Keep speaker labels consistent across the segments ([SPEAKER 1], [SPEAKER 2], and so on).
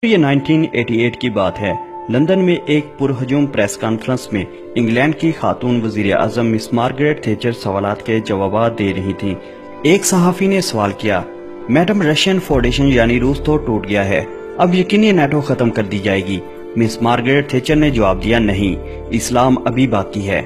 [SPEAKER 1] یہ 1988 کی بات ہے۔ لندن میں ایک پرہجوم پریس کانفرنس میں انگلینڈ کی خاتون وزیر اعظم مس مارگریٹ تھیچر سوالات کے جوابات دے رہی تھیں۔ ایک صحافی نے سوال کیا، میڈم رشین فیڈریشن یعنی روس تو ٹوٹ گیا ہے، اب یقینی نیٹو ختم کر دی جائے گی؟ مس مارگریٹ تھیچر نے جواب دیا، نہیں، اسلام ابھی باقی ہے۔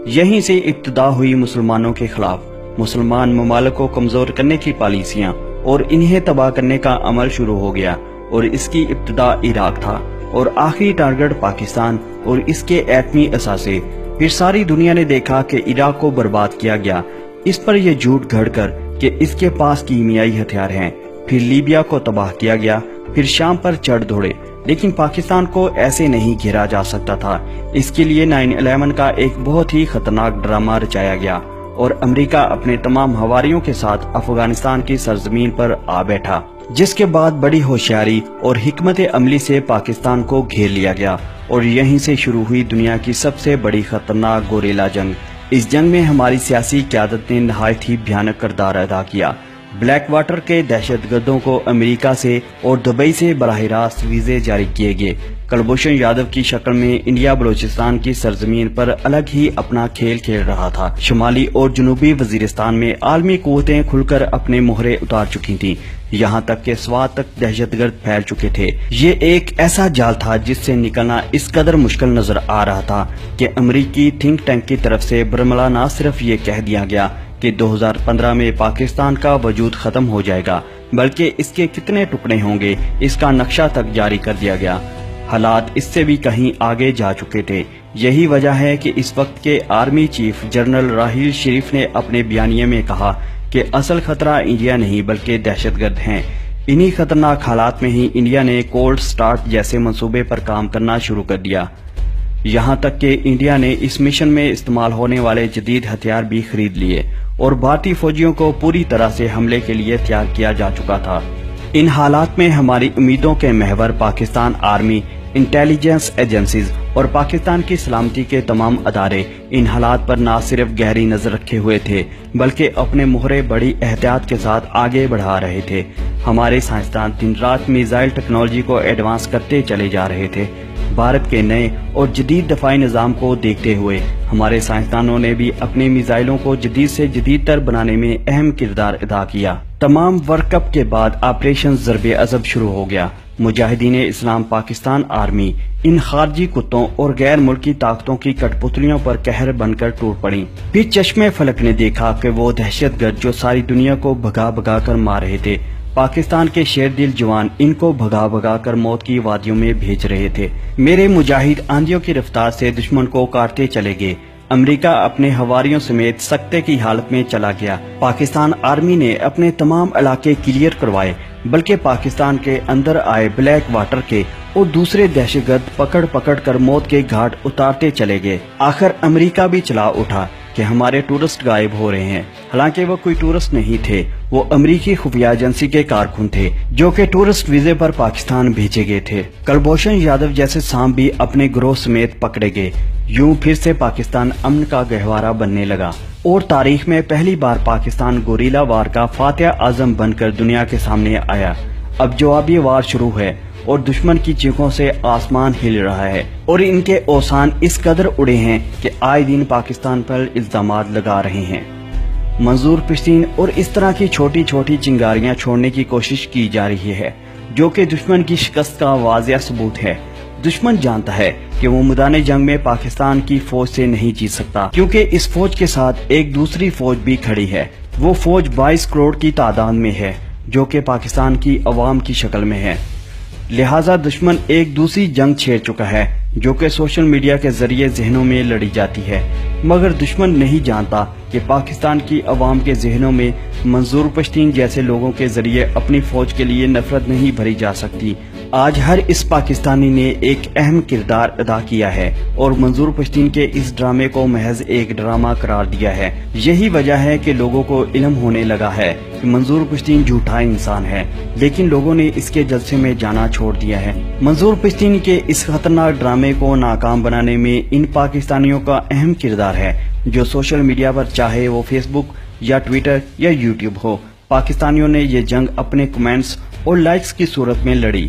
[SPEAKER 1] یہیں سے ابتدا ہوئی مسلمانوں کے خلاف مسلمان ممالک کو کمزور کرنے کی پالیسیاں اور انہیں تباہ کرنے کا عمل شروع ہو گیا، اور اس کی ابتدا عراق تھا اور آخری ٹارگٹ پاکستان اور اس کے ایٹمی اثاثے۔ پھر ساری دنیا نے دیکھا کہ عراق کو برباد کیا گیا، اس پر یہ جھوٹ گھڑ کر کہ اس کے پاس کیمیائی ہتھیار ہیں۔ پھر لیبیا کو تباہ کیا گیا، پھر شام پر چڑھ دوڑے، لیکن پاکستان کو ایسے نہیں گھیرا جا سکتا تھا۔ اس کے لیے 9/11 کا ایک بہت ہی خطرناک ڈرامہ رچایا گیا اور امریکہ اپنے تمام حواریوں کے ساتھ افغانستان کی سرزمین پر آ بیٹھا، جس کے بعد بڑی ہوشیاری اور حکمت عملی سے پاکستان کو گھیر لیا گیا، اور یہیں سے شروع ہوئی دنیا کی سب سے بڑی خطرناک گوریلا جنگ۔ اس جنگ میں ہماری سیاسی قیادت نے نہایت ہی بھیانک کردار ادا کیا۔ بلیک واٹر کے دہشت گردوں کو امریکہ سے اور دبئی سے براہ راست ویزے جاری کیے گئے۔ کلبھوشن یادو کی شکل میں انڈیا بلوچستان کی سرزمین پر الگ ہی اپنا کھیل کھیل رہا تھا۔ شمالی اور جنوبی وزیرستان میں عالمی قوتیں کھل کر اپنے مہرے اتار چکی تھیں، یہاں تک کہ سوات تک دہشت گرد پھیل چکے تھے۔ یہ ایک ایسا جال تھا جس سے نکلنا اس قدر مشکل نظر آ رہا تھا کہ امریکی تھنک ٹینک کی طرف سے برملا نہ صرف یہ کہہ دیا گیا کہ 2015 میں پاکستان کا وجود ختم ہو جائے گا، بلکہ اس کے کتنے ٹکڑے ہوں گے اس کا نقشہ تک جاری کر دیا گیا۔ حالات اس سے بھی کہیں آگے جا چکے تھے۔ یہی وجہ ہے کہ اس وقت کے army chief general Raheel Sharif نے اپنے بیانیے میں کہا کہ اصل خطرہ انڈیا نہیں بلکہ دہشت گرد ہیں۔ انہی خطرناک حالات میں ہی انڈیا نے کولڈ سٹارٹ جیسے منصوبے پر کام کرنا شروع کر دیا، یہاں تک کہ انڈیا نے اس مشن میں استعمال ہونے والے جدید ہتھیار بھی خرید لیے اور بھارتی فوجیوں کو پوری طرح سے حملے کے لیے تیار کیا جا چکا تھا۔ ان حالات میں ہماری امیدوں کے محور پاکستان آرمی، انٹیلیجنس ایجنسیز اور پاکستان کی سلامتی کے تمام ادارے ان حالات پر نہ صرف گہری نظر رکھے ہوئے تھے بلکہ اپنے مہرے بڑی احتیاط کے ساتھ آگے بڑھا رہے تھے۔ ہمارے سائنسدان دن رات میزائل ٹیکنالوجی کو ایڈوانس کرتے چلے جا رہے تھے۔ بھارت کے نئے اور جدید دفاعی نظام کو دیکھتے ہوئے ہمارے سائنسدانوں نے بھی اپنے میزائلوں کو جدید سے جدید تر بنانے میں اہم کردار ادا کیا۔ تمام ورلڈ کپ کے بعد آپریشن ضرب عضب شروع ہو گیا۔ مجاہدین اسلام پاکستان آرمی ان خارجی کتوں اور غیر ملکی طاقتوں کی کٹ پتلیوں پر قہر بن کر ٹوٹ پڑی۔ پھر چشمے فلک نے دیکھا کہ وہ دہشت گرد جو ساری دنیا کو بھگا بھگا کر مار رہے تھے، پاکستان کے شیر دل جوان ان کو بھگا بھگا کر موت کی وادیوں میں بھیج رہے تھے۔ میرے مجاہد آندھیوں کی رفتار سے دشمن کو کاٹتے چلے گئے۔ امریکہ اپنے حواریوں سمیت سکتے کی حالت میں چلا گیا۔ پاکستان آرمی نے اپنے تمام علاقے کلیئر کروائے، بلکہ پاکستان کے اندر آئے بلیک واٹر کے اور دوسرے دہشت گرد پکڑ پکڑ کر موت کے گھاٹ اتارتے چلے گئے۔ آخر امریکہ بھی چلا اٹھا کہ ہمارے ٹورسٹ غائب ہو رہے ہیں، حالانکہ وہ کوئی ٹورسٹ نہیں تھے، وہ امریکی خفیہ ایجنسی کے کارکن تھے جو کہ ٹورسٹ ویزے پر پاکستان بھیجے گئے تھے۔ کلبھوشن یادو جیسے سانپ بھی اپنے گروہ سمیت پکڑے گئے۔ یوں پھر سے پاکستان امن کا گہوارہ بننے لگا اور تاریخ میں پہلی بار پاکستان گوریلا وار کا فاتح اعظم بن کر دنیا کے سامنے آیا۔ اب جوابی وار شروع ہے اور دشمن کی چیخوں سے آسمان ہل رہا ہے اور ان کے اوسان اس قدر اڑے ہیں کہ آئے دن پاکستان پر الزامات لگا رہے ہیں۔ منظور پشتین اور اس طرح کی چھوٹی چھوٹی چنگاریاں چھوڑنے کی کوشش کی جا رہی ہے، جو کہ دشمن کی شکست کا واضح ثبوت ہے۔ دشمن جانتا ہے کہ وہ میدان جنگ میں پاکستان کی فوج سے نہیں جیت سکتا، کیونکہ اس فوج کے ساتھ ایک دوسری فوج بھی کھڑی ہے۔ وہ فوج 22 کروڑ کی تعداد میں ہے، جو کہ پاکستان کی عوام کی شکل میں ہے۔ لہٰذا دشمن ایک دوسری جنگ چھیڑ چکا ہے، جو کہ سوشل میڈیا کے ذریعے ذہنوں میں لڑی جاتی ہے، مگر دشمن نہیں جانتا کہ پاکستان کی عوام کے ذہنوں میں منظور پشتین جیسے لوگوں کے ذریعے اپنی فوج کے لیے نفرت نہیں بھری جا سکتی۔ آج ہر اس پاکستانی نے ایک اہم کردار ادا کیا ہے اور منظور پشتین کے اس ڈرامے کو محض ایک ڈرامہ قرار دیا ہے۔ یہی وجہ ہے کہ لوگوں کو علم ہونے لگا ہے کہ منظور پشتین جھوٹا انسان ہے، لیکن لوگوں نے اس کے جلسے میں جانا چھوڑ دیا ہے۔ منظور پشتین کے اس خطرناک ڈرامے کو ناکام بنانے میں ان پاکستانیوں کا اہم کردار ہے جو سوشل میڈیا پر، چاہے وہ فیس بک یا ٹویٹر یا یوٹیوب ہو، پاکستانیوں نے یہ جنگ اپنے کمنٹس اور لائکس کی صورت میں لڑی۔